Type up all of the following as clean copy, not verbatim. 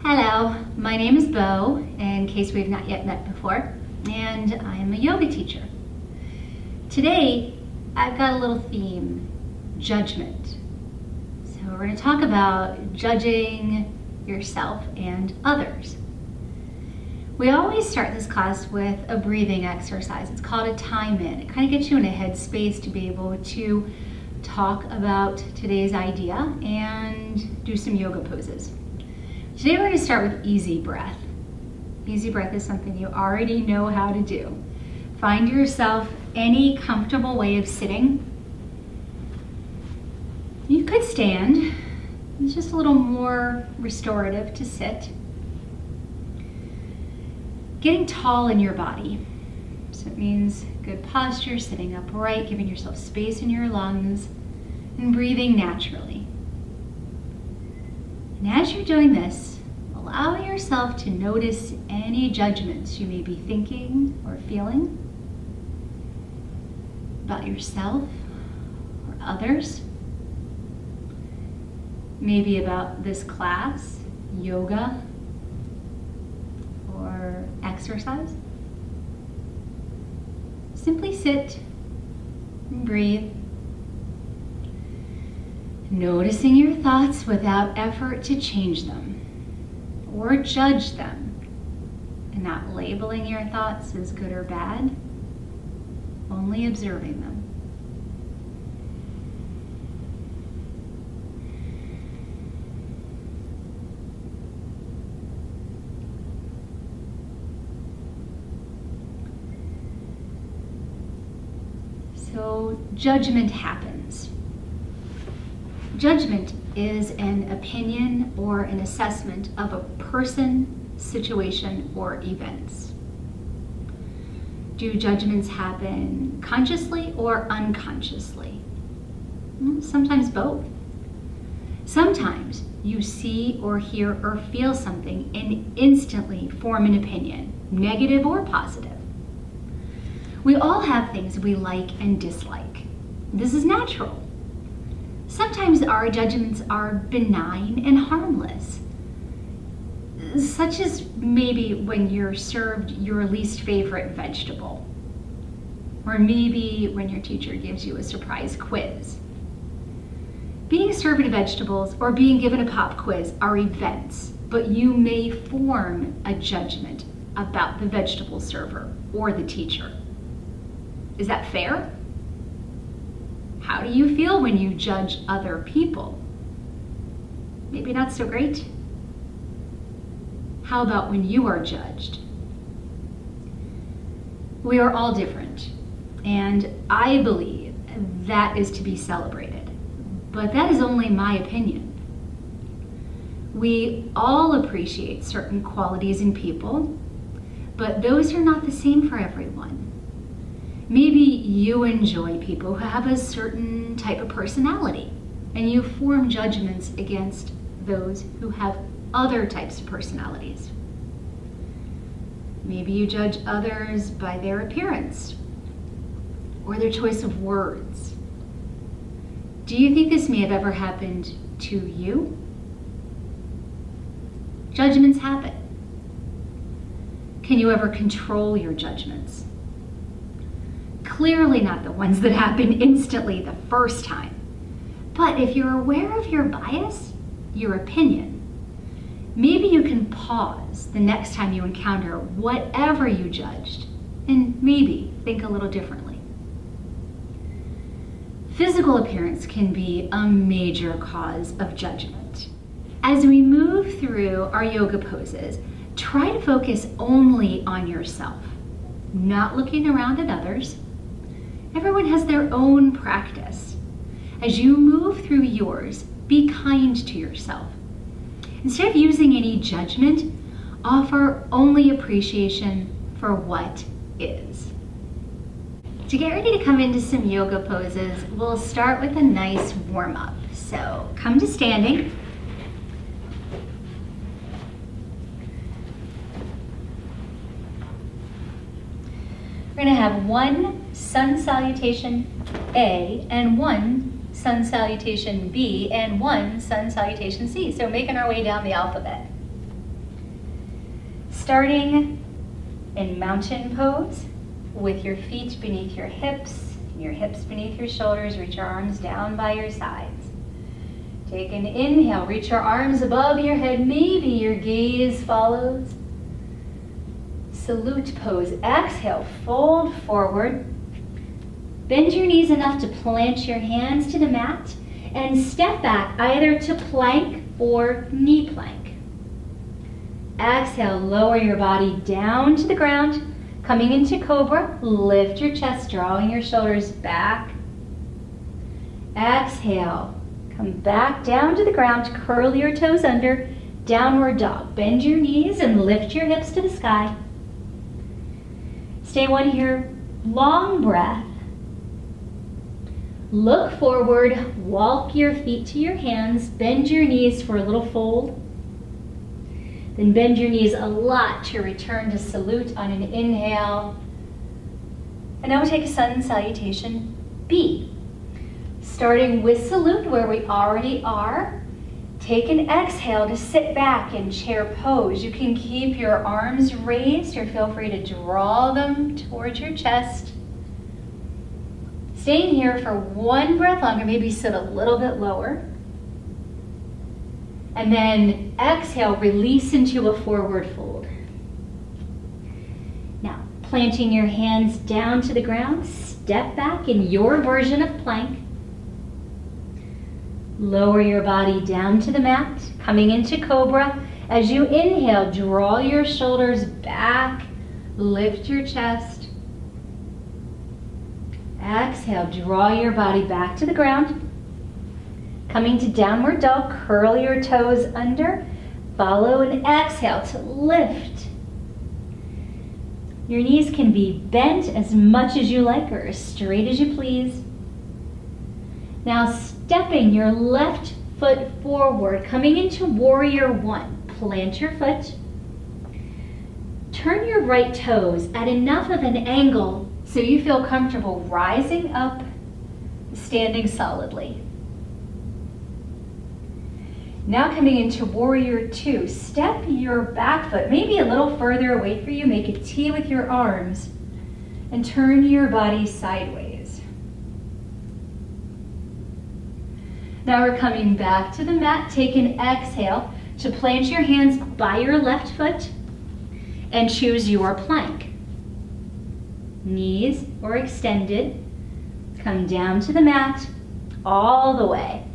Hello, my name is Bo, in case we've not yet met before, and I am a yoga teacher. Today, I've got a little theme, judgment. So we're going to talk about judging yourself and others. We always start this class with a breathing exercise. It's called a time in. It kind of gets you in a headspace to be able to talk about today's idea and do some yoga poses. Today we're going to start with easy breath. Easy breath is something you already know how to do. Find yourself any comfortable way of sitting. You could stand. It's just a little more restorative to sit. Getting tall in your body. So it means good posture, sitting upright, giving yourself space in your lungs, and breathing naturally. And as you're doing this, allow yourself to notice any judgments you may be thinking or feeling about yourself or others. Maybe about this class, yoga, or exercise. Simply sit and breathe. Noticing your thoughts without effort to change them or judge them, and not labeling your thoughts as good or bad, only observing them. So judgment happens. Judgment is an opinion or an assessment of a person, situation, or events. Do judgments happen consciously or unconsciously? Sometimes both. Sometimes you see or hear or feel something and instantly form an opinion, negative or positive. We all have things we like and dislike. This is natural. Sometimes our judgments are benign and harmless, such as maybe when you're served your least favorite vegetable, or maybe when your teacher gives you a surprise quiz. Being served vegetables or being given a pop quiz are events, but you may form a judgment about the vegetable server or the teacher. Is that fair? How do you feel when you judge other people? Maybe not so great. How about when you are judged? We are all different, and I believe that is to be celebrated. But that is only my opinion. We all appreciate certain qualities in people, but those are not the same for everyone. Maybe you enjoy people who have a certain type of personality, and you form judgments against those who have other types of personalities. Maybe you judge others by their appearance or their choice of words. Do you think this may have ever happened to you? Judgments happen. Can you ever control your judgments? Clearly not the ones that happen instantly the first time. But if you're aware of your bias, your opinion, maybe you can pause the next time you encounter whatever you judged and maybe think a little differently. Physical appearance can be a major cause of judgment. As we move through our yoga poses, try to focus only on yourself, not looking around at others. Everyone has their own practice. As you move through yours, be kind to yourself. Instead of using any judgment, offer only appreciation for what is. To get ready to come into some yoga poses, we'll start with a nice warm-up. So come to standing. We're going to have one sun salutation A and one sun salutation B and one sun salutation C. So making our way down the alphabet. Starting in mountain pose with your feet beneath your hips beneath your shoulders. Reach your arms down by your sides. Take an inhale, reach your arms above your head. Maybe your gaze follows. Salute pose. Exhale, fold forward. Bend your knees enough to plant your hands to the mat and step back either to plank or knee plank. Exhale, lower your body down to the ground. Coming into cobra, lift your chest, drawing your shoulders back. Exhale, come back down to the ground, curl your toes under, downward dog. Bend your knees and lift your hips to the sky. Stay one here, long breath. Look forward, walk your feet to your hands, bend your knees for a little fold. Then bend your knees a lot to return to salute on an inhale. And now we take a sun salutation B. Starting with salute where we already are. Take an exhale to sit back in chair pose. You can keep your arms raised or feel free to draw them towards your chest. Staying here for one breath longer, maybe sit a little bit lower. And then exhale, release into a forward fold. Now, planting your hands down to the ground, step back in your version of plank. Lower your body down to the mat, coming into cobra. As you inhale, draw your shoulders back, lift your chest. Exhale, draw your body back to the ground. Coming to downward dog, curl your toes under. Follow and exhale to lift. Your knees can be bent as much as you like or as straight as you please. Now stepping your left foot forward, coming into warrior one. Plant your foot. Turn your right toes at enough of an angle so you feel comfortable rising up, standing solidly. Now coming into warrior two, step your back foot maybe a little further away for you. Make a T with your arms and turn your body sideways. Now we're coming back to the mat. Take an exhale to plant your hands by your left foot and choose your plank. Knees or extended. Come down to the mat all the way.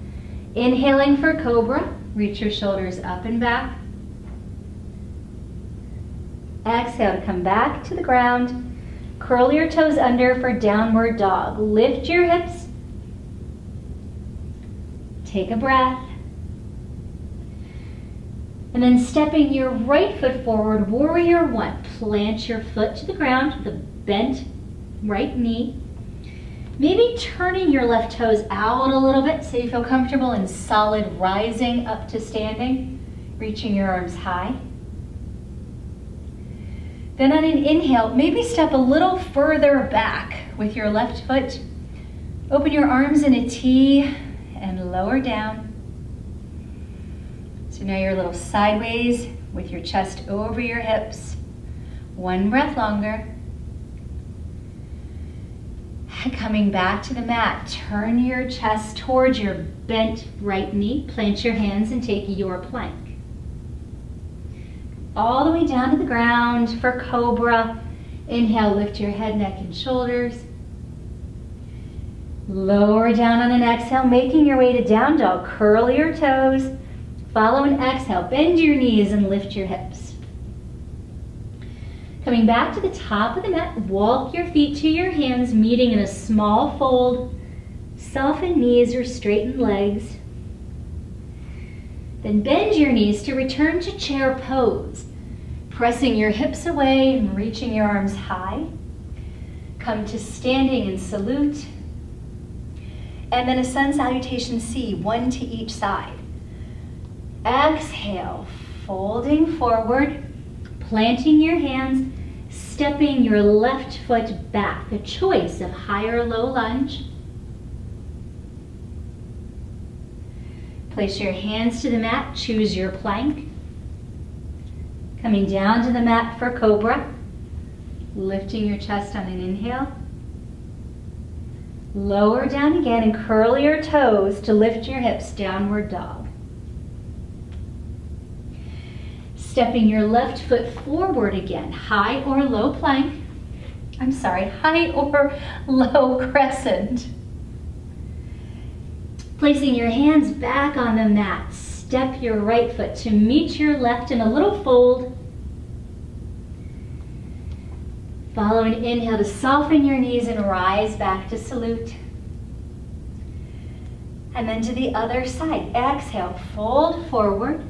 Inhaling for cobra. Reach your shoulders up and back. Exhale to come back to the ground. Curl your toes under for downward dog. Lift your hips. Take a breath. And then stepping your right foot forward, warrior one. Plant your foot to the ground, the bent right knee. Maybe turning your left toes out a little bit so you feel comfortable and solid, rising up to standing, reaching your arms high. Then on an inhale, maybe step a little further back with your left foot. Open your arms in a T and lower down. So now you're a little sideways with your chest over your hips. One breath longer. Coming back to the mat, turn your chest towards your bent right knee. Plant your hands and take your plank. All the way down to the ground for cobra. Inhale, lift your head, neck, and shoulders. Lower down on an exhale, making your way to down dog. Curl your toes. Follow an exhale, bend your knees and lift your hips. Coming back to the top of the mat, walk your feet to your hands, meeting in a small fold. Soften knees or straighten legs. Then bend your knees to return to chair pose. Pressing your hips away and reaching your arms high. Come to standing and salute. And then a sun salutation C, one to each side. Exhale, folding forward. Planting your hands, stepping your left foot back, a choice of high or low lunge. Place your hands to the mat, choose your plank. Coming down to the mat for Cobra. Lifting your chest on an inhale. Lower down again and curl your toes to lift your hips, downward dog. Stepping your left foot forward again, high or low plank. High or low crescent. Placing your hands back on the mat, step your right foot to meet your left in a little fold. Follow an inhale to soften your knees and rise back to salute. And then to the other side. Exhale, fold forward.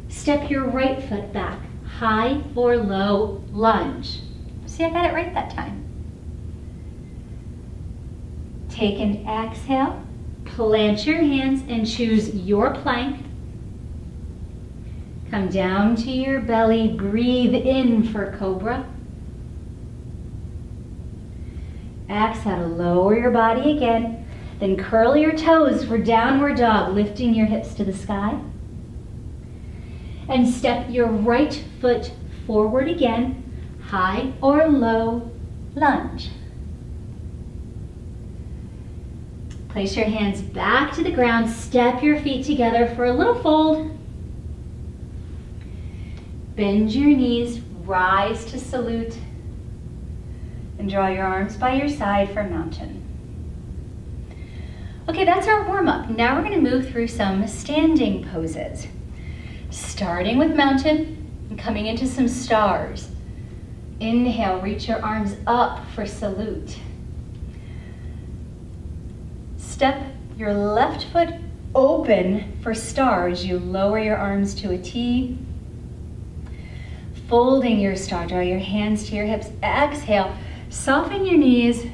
Step your right foot back, high or low lunge. See, I got it right that time. Take an exhale, plant your hands and choose your plank. Come down to your belly, breathe in for Cobra. Exhale to lower your body again, then curl your toes for downward dog, lifting your hips to the sky. And step your right foot forward again, high or low lunge. Place your hands back to the ground, step your feet together for a little fold. Bend your knees, rise to salute, and draw your arms by your side for mountain. Okay, that's our warm-up. Now we're going to move through some standing poses. Starting with mountain and coming into some stars. Inhale, reach your arms up for salute. Step your left foot open for star as you lower your arms to a T. Folding your star, draw your hands to your hips. Exhale, soften your knees,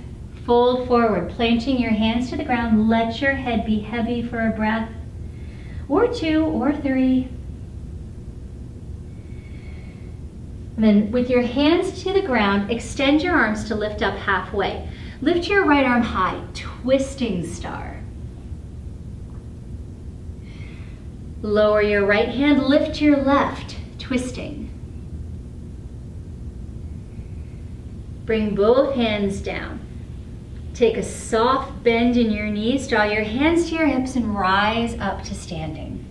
fold forward, planting your hands to the ground. Let your head be heavy for a breath, or two, or three. And then with your hands to the ground, extend your arms to lift up halfway. Lift your right arm high, twisting star. Lower your right hand, lift your left, twisting. Bring both hands down. Take a soft bend in your knees, draw your hands to your hips and rise up to standing.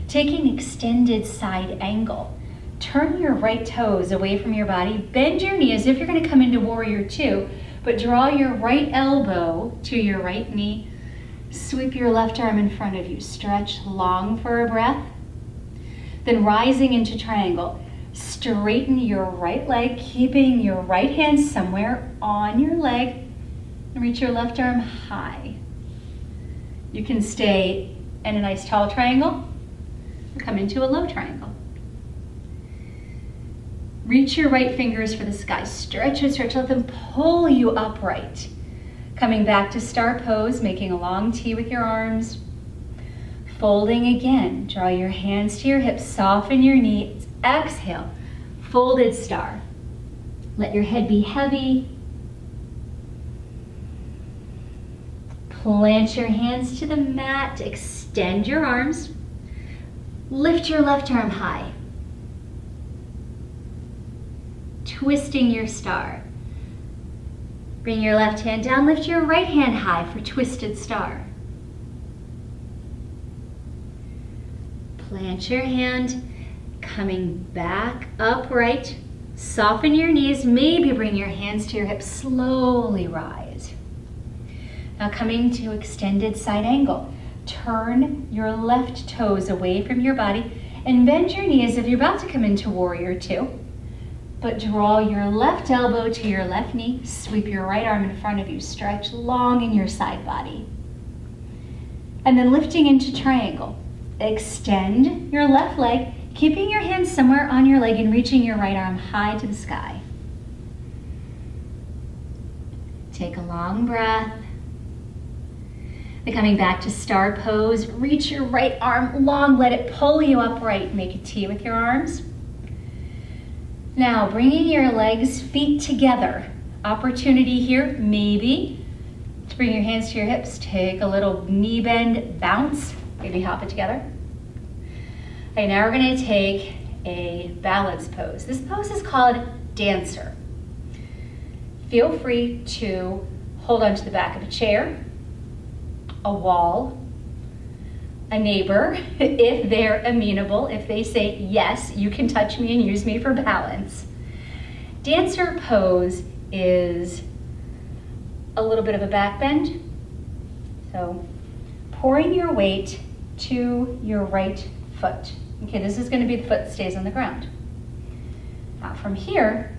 Taking extended side angle. Turn your right toes away from your body, bend your knee as if you're going to come into warrior two, but draw your right elbow to your right knee. Sweep your left arm in front of you. Stretch long for a breath. Then rising into triangle. Straighten your right leg, keeping your right hand somewhere on your leg. And reach your left arm high. You can stay in a nice tall triangle or come into a low triangle. Reach your right fingers for the sky. Stretch and stretch, let them pull you upright. Coming back to star pose, making a long T with your arms. Folding again, draw your hands to your hips, soften your knees. Exhale, folded star. Let your head be heavy. Plant your hands to the mat, extend your arms. Lift your left arm high. Twisting your star. Bring your left hand down, lift your right hand high for twisted star. Plant your hand, coming back upright. Soften your knees, maybe bring your hands to your hips, slowly rise. Now coming to extended side angle. Turn your left toes away from your body and bend your knee as if you're about to come into warrior two. But draw your left elbow to your left knee, sweep your right arm in front of you, stretch long in your side body. And then lifting into triangle. Extend your left leg, keeping your hands somewhere on your leg and reaching your right arm high to the sky. Take a long breath. Then coming back to star pose, reach your right arm long, let it pull you upright. Make a T with your arms. Now bringing your legs, feet together. Opportunity here, maybe, to bring your hands to your hips. Take a little knee bend, bounce, maybe hop it together. Okay, now we're going to take a balance pose. This pose is called dancer. Feel free to hold onto the back of a chair, a wall, a neighbor, if they're amenable, if they say, yes, you can touch me and use me for balance. Dancer pose is a little bit of a back bend. So pouring your weight to your right foot. Okay, this is going to be the foot that stays on the ground. Now from here,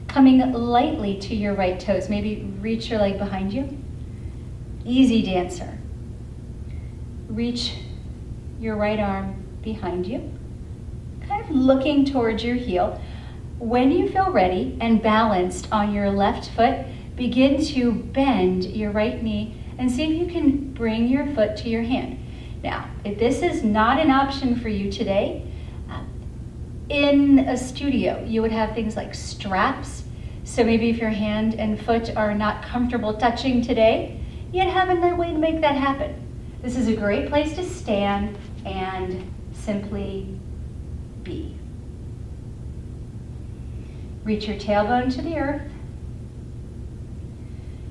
coming lightly to your right toes, maybe reach your leg behind you. Easy dancer. Reach your right arm behind you, kind of looking towards your heel. When you feel ready and balanced on your left foot, begin to bend your right knee and see if you can bring your foot to your hand. Now, if this is not an option for you today, in a studio, you would have things like straps. So maybe if your hand and foot are not comfortable touching today, you'd have another way to make that happen. This is a great place to stand and simply be. Reach your tailbone to the earth.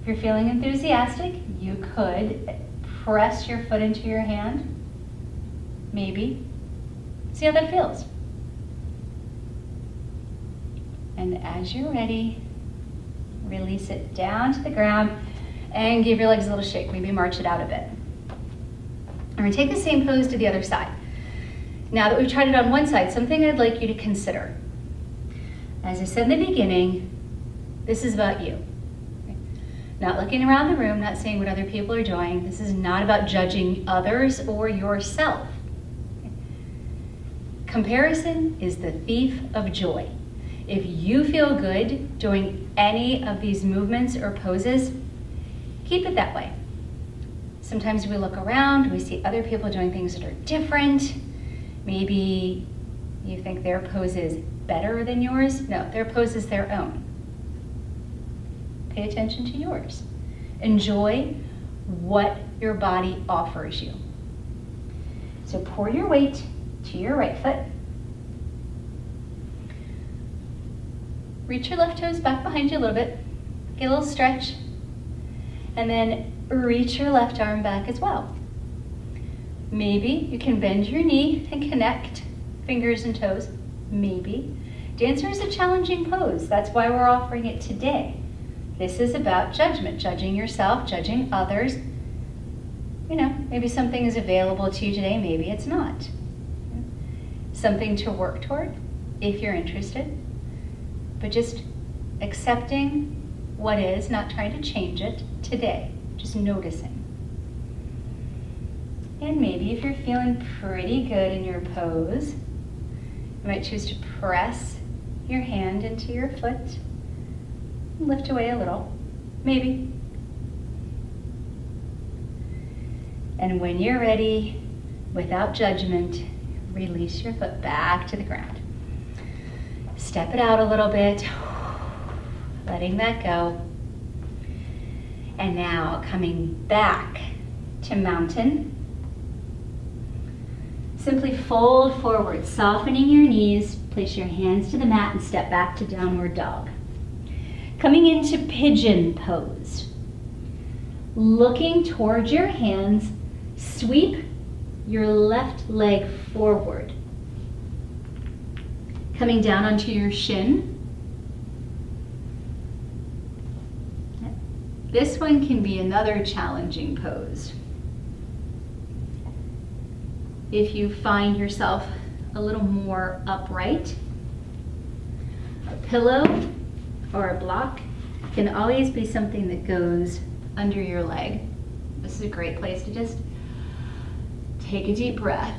If you're feeling enthusiastic, you could press your foot into your hand. Maybe. See how that feels. And as you're ready, release it down to the ground and give your legs a little shake. Maybe march it out a bit. I'm going to take the same pose to the other side. Now that we've tried it on one side, something I'd like you to consider. As I said in the beginning, this is about you. Not looking around the room, not saying what other people are doing. This is not about judging others or yourself. Comparison is the thief of joy. If you feel good doing any of these movements or poses, keep it that way. Sometimes we look around, we see other people doing things that are different. Maybe you think their pose is better than yours. No, their pose is their own. Pay attention to yours. Enjoy what your body offers you. So pour your weight to your right foot. Reach your left toes back behind you a little bit. Get a little stretch. And then reach your left arm back as well. Maybe you can bend your knee and connect fingers and toes. Maybe. Dancer is a challenging pose. That's why we're offering it today. This is about judgment, judging yourself, judging others. You know, maybe something is available to you today, maybe it's not. Something to work toward if you're interested. But just accepting what is, not trying to change it today, just noticing. And maybe if you're feeling pretty good in your pose, you might choose to press your hand into your foot. Lift away a little, maybe. And when you're ready, without judgment, release your foot back to the ground. Step it out a little bit, letting that go. And now coming back to mountain. Simply fold forward, softening your knees, place your hands to the mat and step back to downward dog. Coming into pigeon pose. Looking towards your hands, sweep your left leg forward. Coming down onto your shin. This one can be another challenging pose. If you find yourself a little more upright, a pillow or a block can always be something that goes under your leg. This is a great place to just take a deep breath.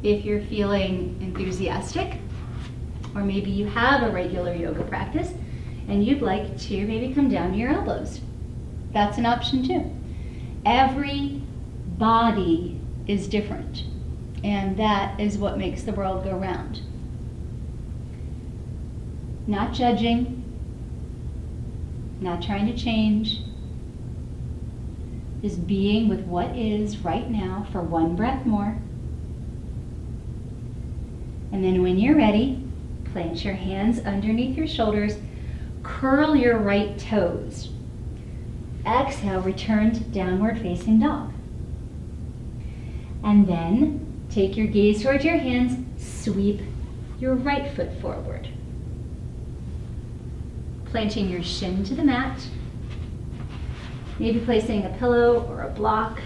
If you're feeling enthusiastic, or maybe you have a regular yoga practice and you'd like to maybe come down to your elbows, that's an option too. Every body is different, and that is what makes the world go round. Not judging, not trying to change. Just being with what is right now for one breath more. And then when you're ready, plant your hands underneath your shoulders, curl your right toes. Exhale, return to downward facing dog. And then take your gaze towards your hands, sweep your right foot forward. Planting your shin to the mat, maybe placing a pillow or a block,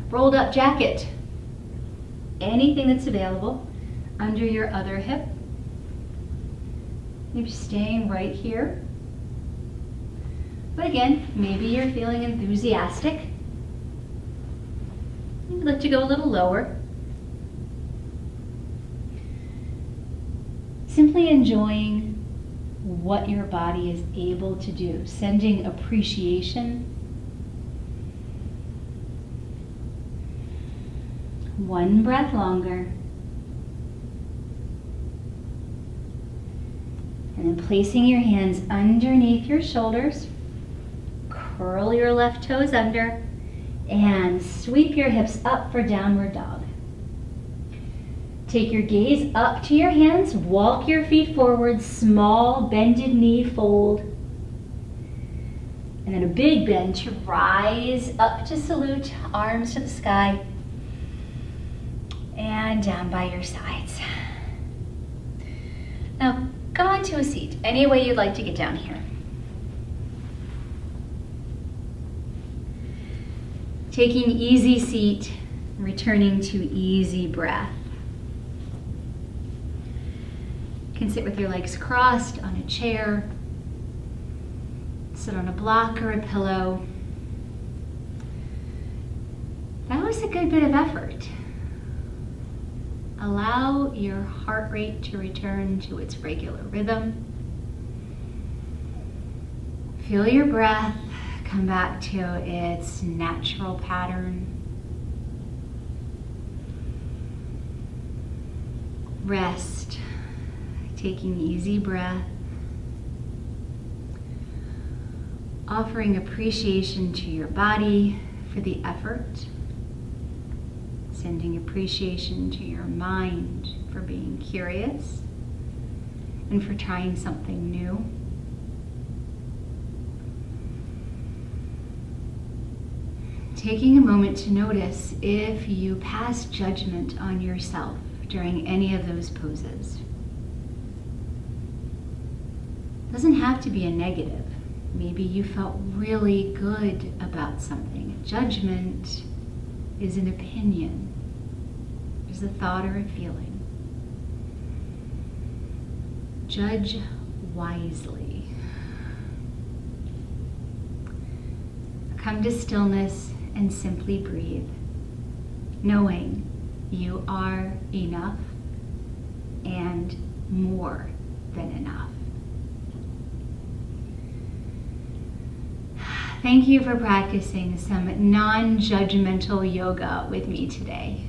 rolled up jacket, anything that's available under your other hip. Maybe staying right here. But again, maybe you're feeling enthusiastic. You'd like to go a little lower. Simply enjoying what your body is able to do, sending appreciation. One breath longer. And then placing your hands underneath your shoulders, curl your left toes under, and sweep your hips up for downward dog. Take your gaze up to your hands, walk your feet forward, small bended knee fold. And then a big bend to rise up to salute, arms to the sky, and down by your sides. Now, come on to a seat, any way you'd like to get down here. Taking easy seat, returning to easy breath. You can sit with your legs crossed on a chair, sit on a block or a pillow. That was a good bit of effort. Allow your heart rate to return to its regular rhythm. Feel your breath come back to its natural pattern. Rest, taking easy breath. Offering appreciation to your body for the effort. Sending appreciation to your mind for being curious and for trying something new. Taking a moment to notice if you pass judgment on yourself during any of those poses. It doesn't have to be a negative. Maybe you felt really good about something. Judgment is an opinion, is a thought or a feeling. Judge wisely. Come to stillness and simply breathe, knowing you are enough and more than enough. Thank you for practicing some non-judgmental yoga with me today.